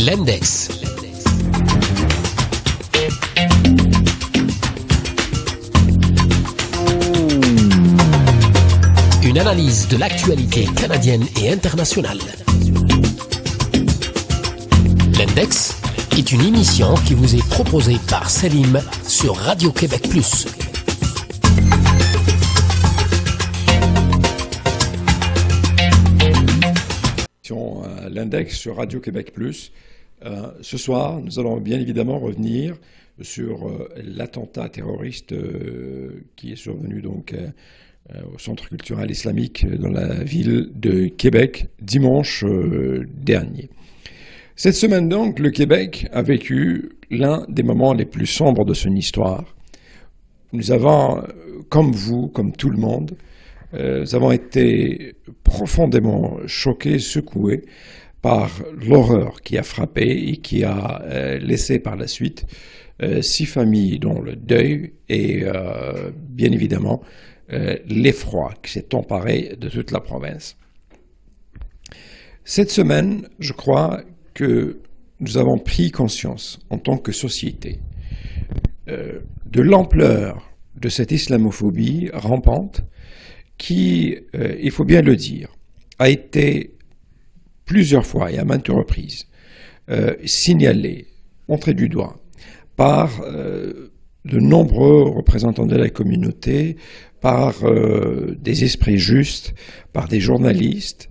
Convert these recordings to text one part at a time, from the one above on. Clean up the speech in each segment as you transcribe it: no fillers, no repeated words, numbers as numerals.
L'Index. Une analyse de l'actualité canadienne et internationale. L'Index est une émission qui vous est proposée par Selim sur Radio-Québec Plus. L'Index sur Radio-Québec Plus. Ce soir, nous allons bien évidemment revenir sur l'attentat terroriste qui est survenu donc au Centre culturel islamique dans la ville de Québec dimanche dernier. Cette semaine donc, le Québec a vécu l'un des moments les plus sombres de son histoire. Nous avons, comme vous, comme tout le monde, nous avons été profondément choqués, secoués par l'horreur qui a frappé et qui a laissé par la suite 6 familles dont le deuil et bien évidemment l'effroi qui s'est emparé de toute la province. Cette semaine, je crois que nous avons pris conscience en tant que société de l'ampleur de cette islamophobie rampante qui, il faut bien le dire, a été plusieurs fois et à maintes reprises signalée, montrée du doigt par de nombreux représentants de la communauté, par des esprits justes, par des journalistes,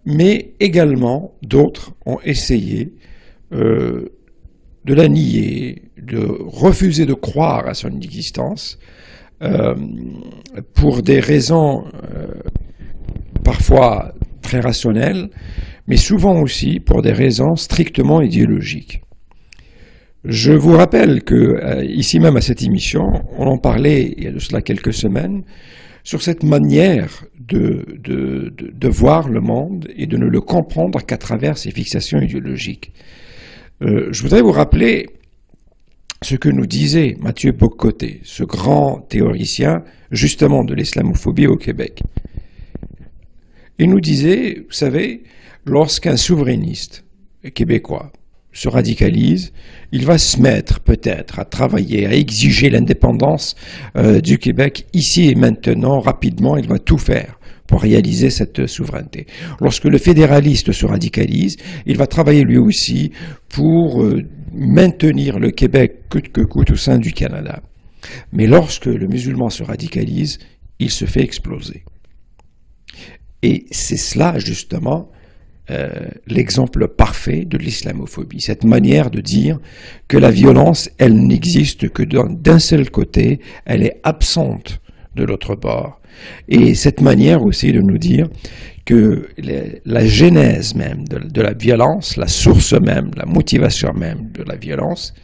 mais également d'autres ont essayé de la nier, de refuser de croire à son existence, pour des raisons parfois très rationnelles, mais souvent aussi pour des raisons strictement idéologiques. Je vous rappelle que ici même à cette émission, on en parlait il y a de cela quelques semaines, sur cette manière de voir le monde et de ne le comprendre qu'à travers ses fixations idéologiques. Je voudrais vous rappeler ce que nous disait Mathieu Bock-Côté, ce grand théoricien justement de l'islamophobie au Québec. Il nous disait, vous savez, lorsqu'un souverainiste québécois se radicalise, il va se mettre peut-être à travailler, à exiger l'indépendance du Québec ici et maintenant, rapidement, il va tout faire pour réaliser cette souveraineté. Lorsque le fédéraliste se radicalise, il va travailler lui aussi pour maintenir le Québec coûte que coûte au sein du Canada. Mais lorsque le musulman se radicalise, il se fait exploser. Et c'est cela, justement, l'exemple parfait de l'islamophobie. Cette manière de dire que la violence, elle n'existe que d'un seul côté, elle est absente de l'autre bord. Et cette manière aussi de nous dire que la genèse même de la violence, la source même, la motivation même de la violence,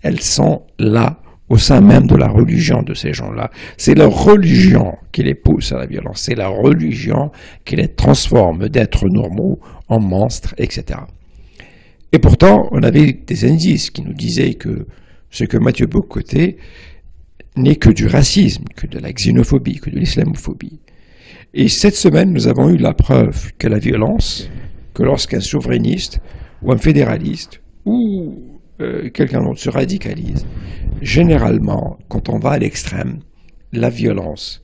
elles sont là, au sein même de la religion de ces gens-là. C'est leur religion qui les pousse à la violence, c'est la religion qui les transforme d'êtres normaux en monstres, etc. Et pourtant, on avait des indices qui nous disaient que ce que Mathieu Bock-Côté n'est que du racisme, que de la xénophobie, que de l'islamophobie. Et cette semaine, nous avons eu la preuve que la violence, que lorsqu'un souverainiste ou un fédéraliste ou quelqu'un d'autre se radicalise, généralement, quand on va à l'extrême, la violence,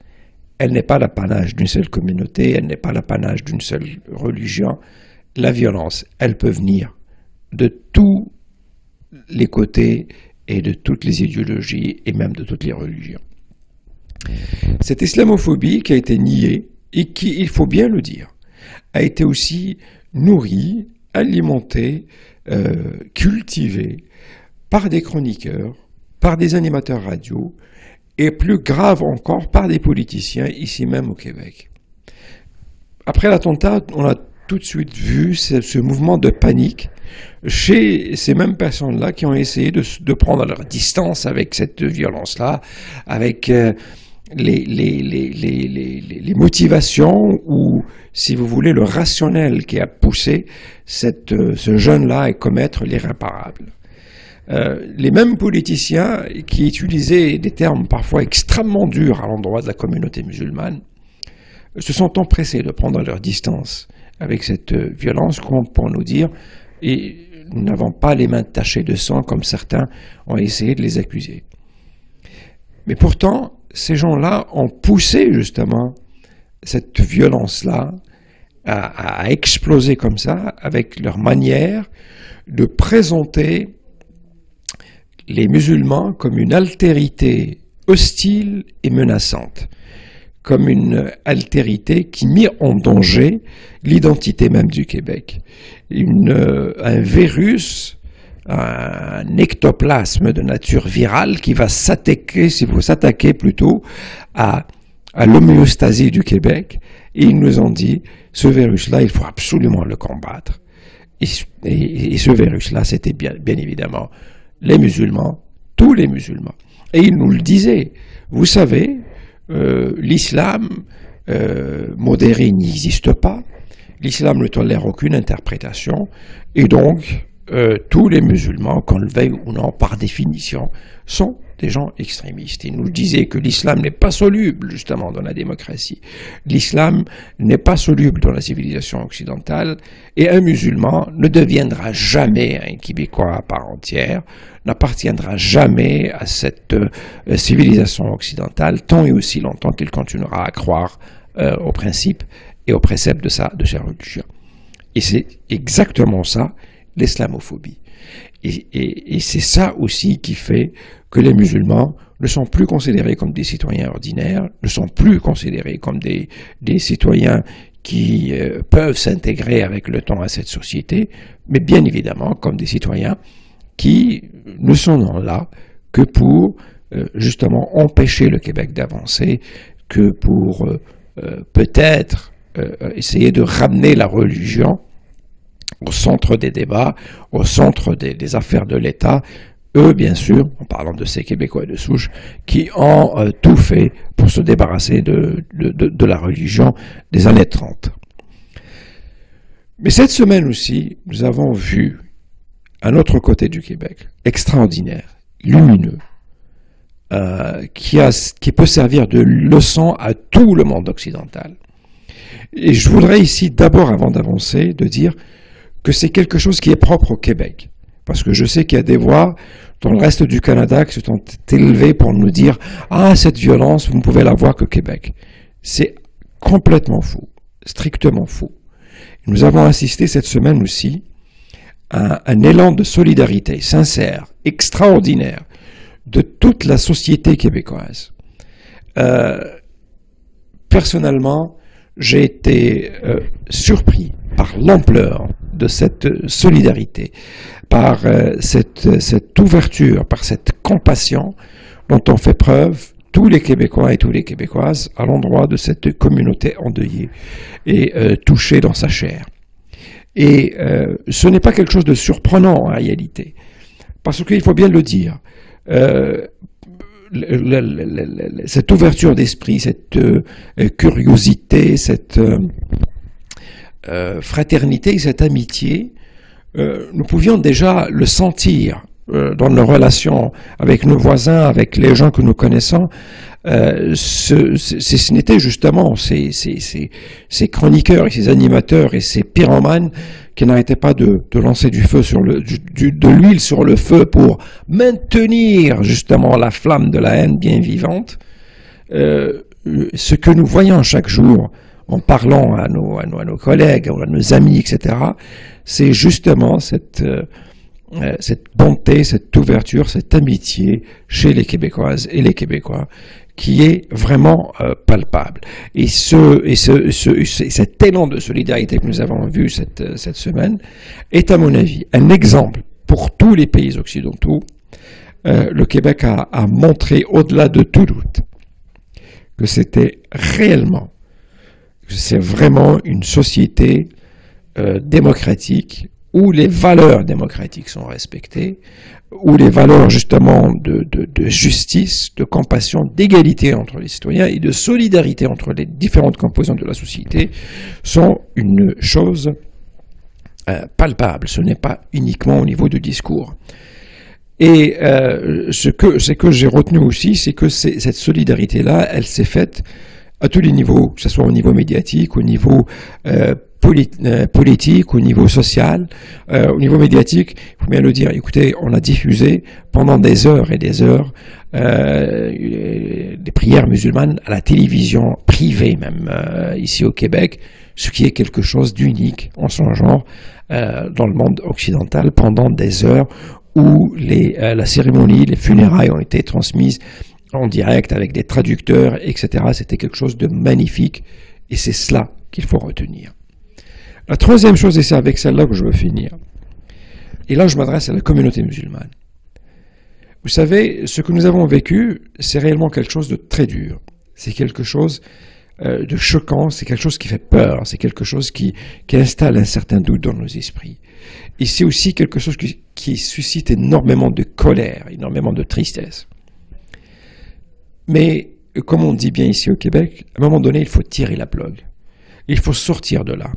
elle n'est pas l'apanage d'une seule communauté, elle n'est pas l'apanage d'une seule religion. La violence, elle peut venir de tous les côtés et de toutes les idéologies et même de toutes les religions. Cette islamophobie qui a été niée et qui, il faut bien le dire, a été aussi nourrie, alimentée, cultivée par des chroniqueurs, par des animateurs radio et plus grave encore par des politiciens ici même au Québec. Après l'attentat, on a tout de suite vu ce mouvement de panique chez ces mêmes personnes-là qui ont essayé de prendre leur distance avec cette violence-là, avec les motivations ou, si vous voulez, le rationnel qui a poussé ce jeune-là à commettre l'irréparable. Les mêmes politiciens qui utilisaient des termes parfois extrêmement durs à l'endroit de la communauté musulmane se sont empressés de prendre leur distance avec cette violence pour nous dire, et nous n'avons pas les mains tachées de sang comme certains ont essayé de les accuser. Mais pourtant, ces gens-là ont poussé justement cette violence-là à exploser comme ça, avec leur manière de présenter les musulmans comme une altérité hostile et menaçante, comme une altérité qui met en danger l'identité même du Québec. Un virus, un ectoplasme de nature virale qui va s'attaquer plutôt à l'homéostasie du Québec. Et ils nous ont dit, ce virus-là, il faut absolument le combattre. Et ce virus-là, c'était bien évidemment les musulmans, tous les musulmans. Et ils nous le disaient. Vous savez, l'islam modéré n'existe pas. L'islam ne tolère aucune interprétation. Et donc, tous les musulmans, qu'on le veuille ou non, par définition, sont des gens extrémistes. Ils nous disaient que l'islam n'est pas soluble, justement, dans la démocratie. L'islam n'est pas soluble dans la civilisation occidentale, et un musulman ne deviendra jamais un Québécois à part entière, n'appartiendra jamais à cette civilisation occidentale, tant et aussi longtemps qu'il continuera à croire aux principes et aux préceptes de sa religion. Et c'est exactement ça, l'islamophobie. Et c'est ça aussi qui fait que les musulmans ne sont plus considérés comme des citoyens ordinaires, ne sont plus considérés comme des citoyens qui peuvent s'intégrer avec le temps à cette société, mais bien évidemment comme des citoyens qui ne sont là que pour justement empêcher le Québec d'avancer, que pour peut-être essayer de ramener la religion au centre des débats, au centre des affaires de l'État, eux, bien sûr, en parlant de ces Québécois de souche, qui ont tout fait pour se débarrasser de la religion des années 30. Mais cette semaine aussi, nous avons vu un autre côté du Québec, extraordinaire, lumineux, qui peut servir de leçon à tout le monde occidental. Et je voudrais ici, d'abord, avant d'avancer, de dire que c'est quelque chose qui est propre au Québec. Parce que je sais qu'il y a des voix dans le reste du Canada qui se sont élevées pour nous dire « Ah, cette violence, vous ne pouvez la voir qu'au Québec. » C'est complètement faux, strictement faux. Nous avons assisté cette semaine aussi à un élan de solidarité sincère, extraordinaire, de toute la société québécoise. Personnellement, j'ai été surpris par l'ampleur de cette solidarité, par cette ouverture, par cette compassion dont ont fait preuve tous les Québécois et toutes les Québécoises à l'endroit de cette communauté endeuillée et touchée dans sa chair. Et ce n'est pas quelque chose de surprenant en réalité, parce qu'il faut bien le dire, cette ouverture d'esprit, cette curiosité, cette fraternité, cette amitié, nous pouvions déjà le sentir dans nos relations avec nos voisins, avec les gens que nous connaissons. Ce n'était justement ces chroniqueurs et ces animateurs et ces pyromanes qui n'arrêtaient pas de lancer du feu de l'huile sur le feu pour maintenir justement la flamme de la haine bien vivante. Ce que nous voyons chaque jour en parlant à nos collègues, à nos amis, etc., c'est justement cette bonté, cette ouverture, cette amitié chez les Québécoises et les Québécois qui est vraiment palpable. Et cet élan de solidarité que nous avons vu cette semaine est, à mon avis, un exemple pour tous les pays occidentaux. Le Québec a montré, au-delà de tout doute, que c'est vraiment une société démocratique où les valeurs démocratiques sont respectées, où les valeurs justement de justice, de compassion, d'égalité entre les citoyens et de solidarité entre les différentes composantes de la société sont une chose palpable. Ce n'est pas uniquement au niveau du discours. Et ce que j'ai retenu aussi, c'est que cette solidarité-là, elle s'est faite à tous les niveaux, que ce soit au niveau médiatique, au niveau politique, au niveau social, au niveau médiatique, il faut bien le dire. Écoutez, on a diffusé pendant des heures et des heures des prières musulmanes à la télévision privée, même ici au Québec, ce qui est quelque chose d'unique en son genre dans le monde occidental, pendant des heures où la cérémonie, les funérailles ont été transmises en direct avec des traducteurs, etc. C'était quelque chose de magnifique et c'est cela qu'il faut retenir. La troisième chose, et c'est avec celle-là que je veux finir, et là je m'adresse à la communauté musulmane. Vous savez, ce que nous avons vécu, c'est réellement quelque chose de très dur. C'est quelque chose de choquant, c'est quelque chose qui fait peur, c'est quelque chose qui installe un certain doute dans nos esprits. Et c'est aussi quelque chose qui suscite énormément de colère, énormément de tristesse. Mais, comme on dit bien ici au Québec, à un moment donné, il faut tirer la plug. Il faut sortir de là.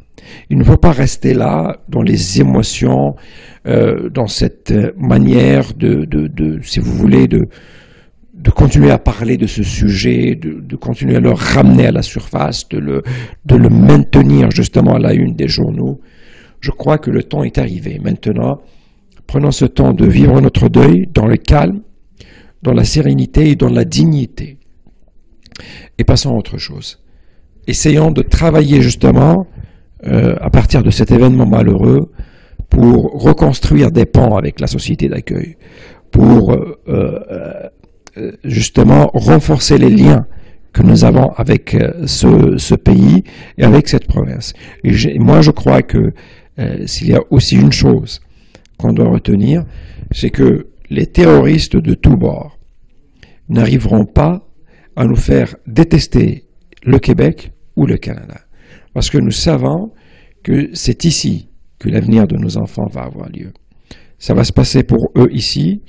Il ne faut pas rester là dans les émotions, dans cette manière si vous voulez, de continuer à parler de ce sujet, de continuer à le ramener à la surface, de le maintenir justement à la une des journaux. Je crois que le temps est arrivé. Maintenant, prenons ce temps de vivre notre deuil dans le calme, dans la sérénité et dans la dignité. Et passons à autre chose. Essayons de travailler justement à partir de cet événement malheureux pour reconstruire des ponts avec la société d'accueil, pour justement renforcer les liens que nous avons avec ce pays et avec cette province. Et moi je crois que s'il y a aussi une chose qu'on doit retenir, c'est que les terroristes de tous bords n'arriveront pas à nous faire détester le Québec ou le Canada. Parce que nous savons que c'est ici que l'avenir de nos enfants va avoir lieu. Ça va se passer pour eux ici.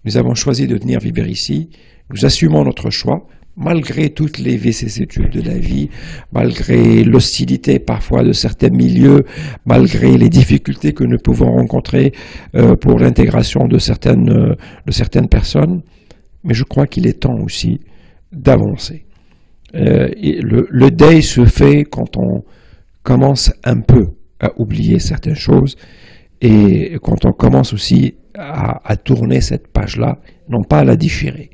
Nous avons choisi de venir vivre ici. Nous assumons notre choix, malgré toutes les vicissitudes de la vie, malgré l'hostilité parfois de certains milieux, malgré les difficultés que nous pouvons rencontrer pour l'intégration de certaines personnes. Mais je crois qu'il est temps aussi d'avancer. Le deuil se fait quand on commence un peu à oublier certaines choses et quand on commence aussi à tourner cette page-là, non pas à la déchirer,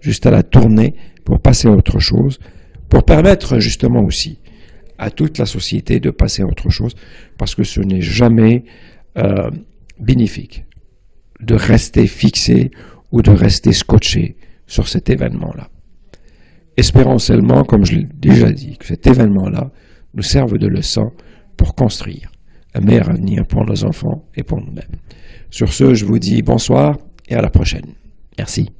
juste à la tourner pour passer à autre chose, pour permettre justement aussi à toute la société de passer à autre chose, parce que ce n'est jamais bénéfique de rester fixé ou de rester scotché sur cet événement-là. Espérons seulement, comme je l'ai déjà dit, que cet événement-là nous serve de leçon pour construire un meilleur avenir pour nos enfants et pour nous-mêmes. Sur ce, je vous dis bonsoir et à la prochaine. Merci.